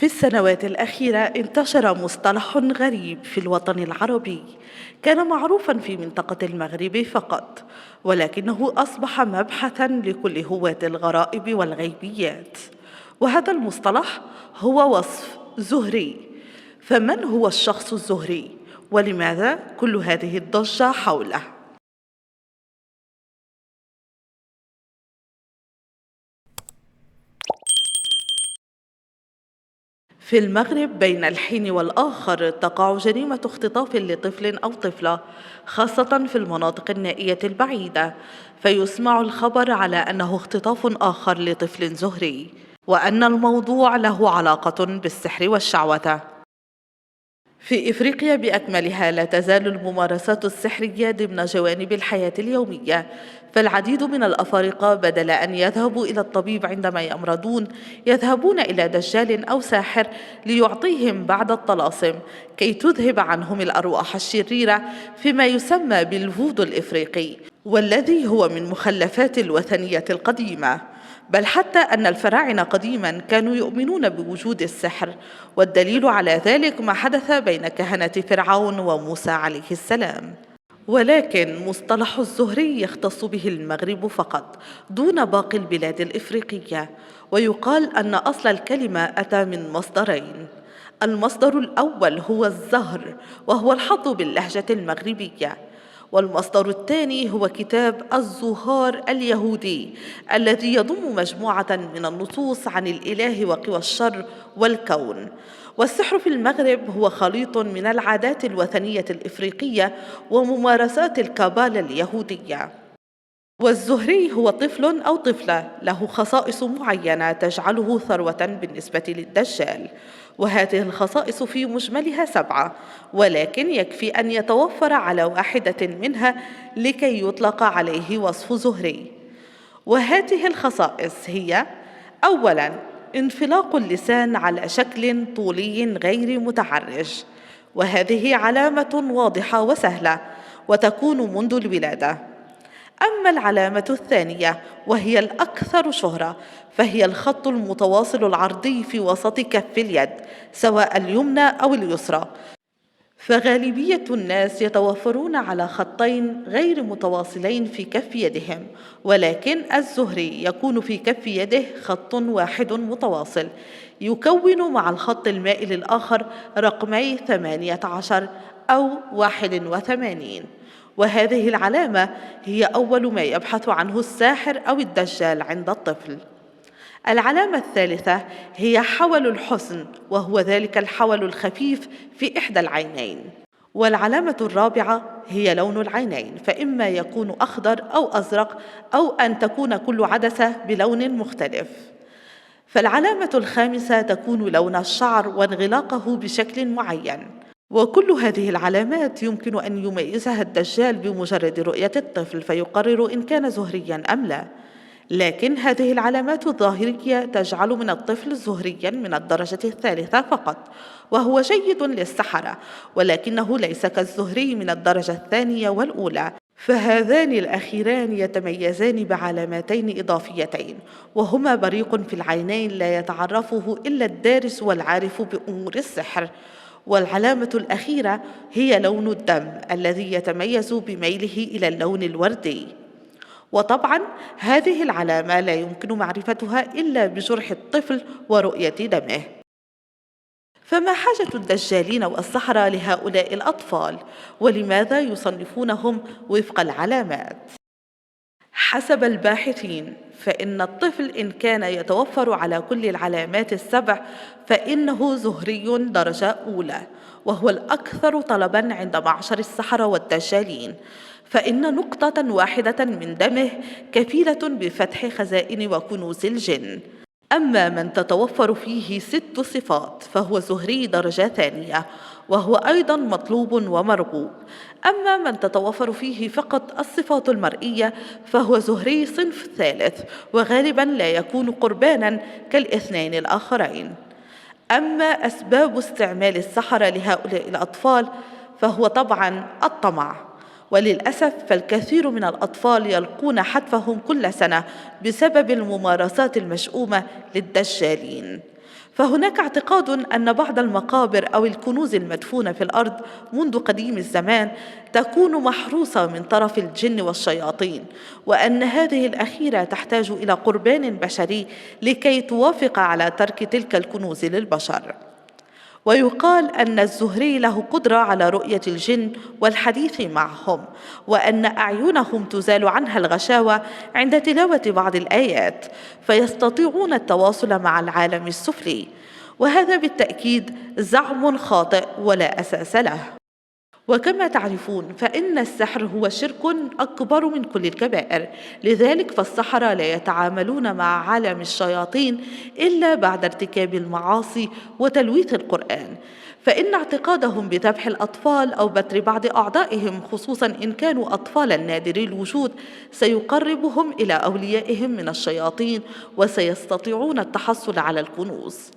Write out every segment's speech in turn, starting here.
في السنوات الأخيرة انتشر مصطلح غريب في الوطن العربي، كان معروفا في منطقة المغرب فقط، ولكنه أصبح مبحثا لكل هواة الغرائب والغيبيات. وهذا المصطلح هو وصف زهري. فمن هو الشخص الزهري؟ ولماذا كل هذه الضجة حوله؟ في المغرب بين الحين والآخر تقع جريمة اختطاف لطفل أو طفلة، خاصة في المناطق النائية البعيدة، فيسمع الخبر على أنه اختطاف آخر لطفل زهري، وأن الموضوع له علاقة بالسحر والشعوذة. في إفريقيا بأكملها لا تزال الممارسات السحرية ضمن جوانب الحياة اليومية، فالعديد من الأفارقة بدل أن يذهبوا إلى الطبيب عندما يمرضون يذهبون إلى دجال أو ساحر ليعطيهم بعض الطلاسم كي تذهب عنهم الأرواح الشريرة، فيما يسمى بالفودو الإفريقي، والذي هو من مخلفات الوثنية القديمة. بل حتى أن الفراعنة قديما كانوا يؤمنون بوجود السحر، والدليل على ذلك ما حدث بين كهنة فرعون وموسى عليه السلام. ولكن مصطلح الزهري يختص به المغرب فقط دون باقي البلاد الإفريقية، ويقال أن أصل الكلمة أتى من مصدرين. المصدر الأول هو الزهر، وهو الحظ باللهجة المغربية، والمصدر الثاني هو كتاب الزهار اليهودي الذي يضم مجموعة من النصوص عن الإله وقوى الشر والكون. والسحر في المغرب هو خليط من العادات الوثنية الإفريقية وممارسات الكابالا اليهودية. والزهري هو طفل أو طفلة له خصائص معينة تجعله ثروة بالنسبة للدجال، وهذه الخصائص في مجملها 7، ولكن يكفي أن يتوفر على واحدة منها لكي يطلق عليه وصف زهري. وهذه الخصائص هي: أولاً، انفلاق اللسان على شكل طولي غير متعرج، وهذه علامة واضحة وسهلة وتكون منذ الولادة. أما العلامة الثانية وهي الأكثر شهرة فهي الخط المتواصل العرضي في وسط كف اليد، سواء اليمنى أو اليسرى، فغالبية الناس يتوفرون على خطين غير متواصلين في كف يدهم، ولكن الزهري يكون في كف يده خط واحد متواصل يكون مع الخط المائل الآخر رقمي 18 أو 81. وهذه العلامة هي أول ما يبحث عنه الساحر أو الدجال عند الطفل. العلامة الثالثة هي حول الحسن، وهو ذلك الحول الخفيف في إحدى العينين. والعلامة الرابعة هي لون العينين، فإما يكون أخضر أو أزرق، أو أن تكون كل عدسة بلون مختلف. فالعلامة الخامسة تكون لون الشعر وانغلاقه بشكل معين. وكل هذه العلامات يمكن أن يميزها الدجال بمجرد رؤية الطفل فيقرر إن كان زهريا أم لا. لكن هذه العلامات الظاهرية تجعل من الطفل زهريا من الدرجة الثالثة فقط، وهو جيد للسحرة، ولكنه ليس كالزهري من الدرجة الثانية والأولى، فهذان الأخيران يتميزان بعلامتين إضافيتين، وهما بريق في العينين لا يتعرفه إلا الدارس والعارف بأمور السحر. والعلامة الأخيرة هي لون الدم الذي يتميز بميله إلى اللون الوردي. وطبعا هذه العلامة لا يمكن معرفتها إلا بجرح الطفل ورؤية دمه. فما حاجة الدجالين والسحرة لهؤلاء الأطفال؟ ولماذا يصنفونهم وفق العلامات؟ حسب الباحثين فإن الطفل إن كان يتوفر على كل العلامات ال7 فإنه زهري درجة أولى، وهو الأكثر طلباً عند معشر السحرة والدجالين، فإن نقطة واحدة من دمه كفيلة بفتح خزائن وكنوز الجن. أما من تتوفر فيه 6 صفات فهو زهري درجة ثانية، وهو أيضا مطلوب ومرغوب. أما من تتوفر فيه فقط الصفات المرئية فهو زهري صنف ثالث، وغالبا لا يكون قربانا كالاثنين الآخرين. أما أسباب استعمال السحرة لهؤلاء الأطفال فهو طبعا الطمع، وللأسف فالكثير من الأطفال يلقون حتفهم كل سنة بسبب الممارسات المشؤومة للدجالين. فهناك اعتقاد أن بعض المقابر أو الكنوز المدفونة في الأرض منذ قديم الزمان تكون محروسة من طرف الجن والشياطين، وأن هذه الأخيرة تحتاج إلى قربان بشري لكي توافق على ترك تلك الكنوز للبشر. ويقال أن الزهري له قدرة على رؤية الجن والحديث معهم، وأن أعينهم تزال عنها الغشاوة عند تلاوة بعض الآيات، فيستطيعون التواصل مع العالم السفلي، وهذا بالتأكيد زعم خاطئ ولا أساس له. وكما تعرفون فإن السحر هو شرك أكبر من كل الكبائر، لذلك فالسحرة لا يتعاملون مع عالم الشياطين إلا بعد ارتكاب المعاصي وتلويث القرآن، فإن اعتقادهم بذبح الأطفال أو بتر بعض أعضائهم خصوصا إن كانوا أطفالا نادري الوجود سيقربهم إلى أوليائهم من الشياطين وسيستطيعون التحصل على الكنوز.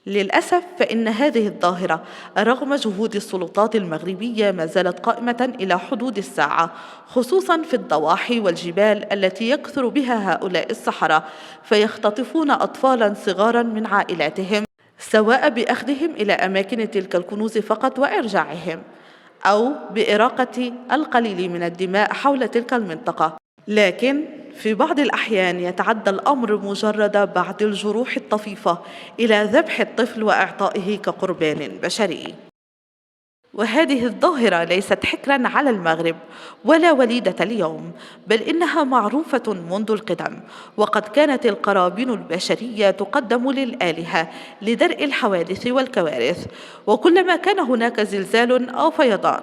للأسف فإن هذه الظاهرة رغم جهود السلطات المغربية ما زالت قائمة إلى حدود الساعة، خصوصا في الضواحي والجبال التي يكثر بها هؤلاء السحرة، فيختطفون أطفالا صغارا من عائلاتهم سواء بأخذهم إلى أماكن تلك الكنوز فقط وإرجاعهم، أو بإراقة القليل من الدماء حول تلك المنطقة. لكن في بعض الأحيان يتعدى الأمر مجرد بعض الجروح الطفيفة إلى ذبح الطفل وإعطائه كقربان بشري. وهذه الظاهرة ليست حكرا على المغرب ولا وليدة اليوم، بل إنها معروفة منذ القدم، وقد كانت القرابين البشرية تقدم للآلهة لدرء الحوادث والكوارث، وكلما كان هناك زلزال أو فيضان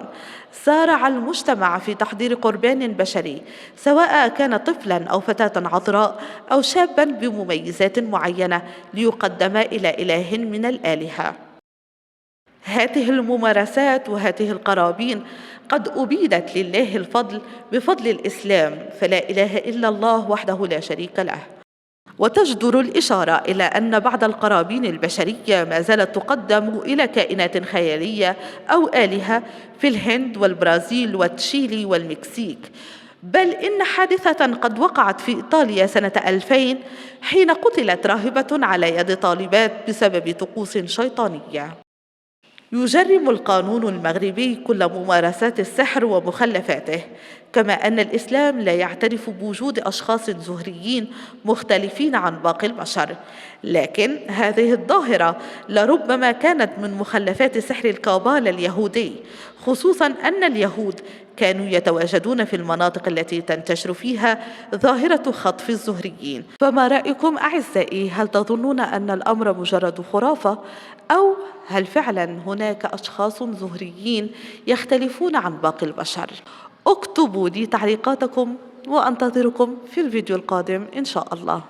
سارع المجتمع في تحضير قربان بشري، سواء كان طفلا أو فتاة عذراء أو شابا بمميزات معينة ليقدم إلى إله من الآلهة. هذه الممارسات وهذه القرابين قد أبيدت لله الفضل بفضل الإسلام، فلا إله إلا الله وحده لا شريك له. وتجدر الإشارة إلى أن بعض القرابين البشرية ما زالت تقدم إلى كائنات خيالية أو آلهة في الهند والبرازيل وتشيلي والمكسيك، بل إن حادثة قد وقعت في إيطاليا سنة 2000 حين قتلت راهبة على يد طالبات بسبب طقوس شيطانية. يجرم القانون المغربي كل ممارسات السحر ومخلفاته، كما أن الإسلام لا يعترف بوجود أشخاص زهريين مختلفين عن باقي البشر، لكن هذه الظاهرة لربما كانت من مخلفات سحر الكابالا اليهودي، خصوصا أن اليهود كانوا يتواجدون في المناطق التي تنتشر فيها ظاهرة خطف الزهريين. فما رأيكم أعزائي؟ هل تظنون أن الأمر مجرد خرافة، أو هل فعلا هناك أشخاص زهريين يختلفون عن باقي البشر؟ اكتبوا لي تعليقاتكم وأنتظركم في الفيديو القادم إن شاء الله.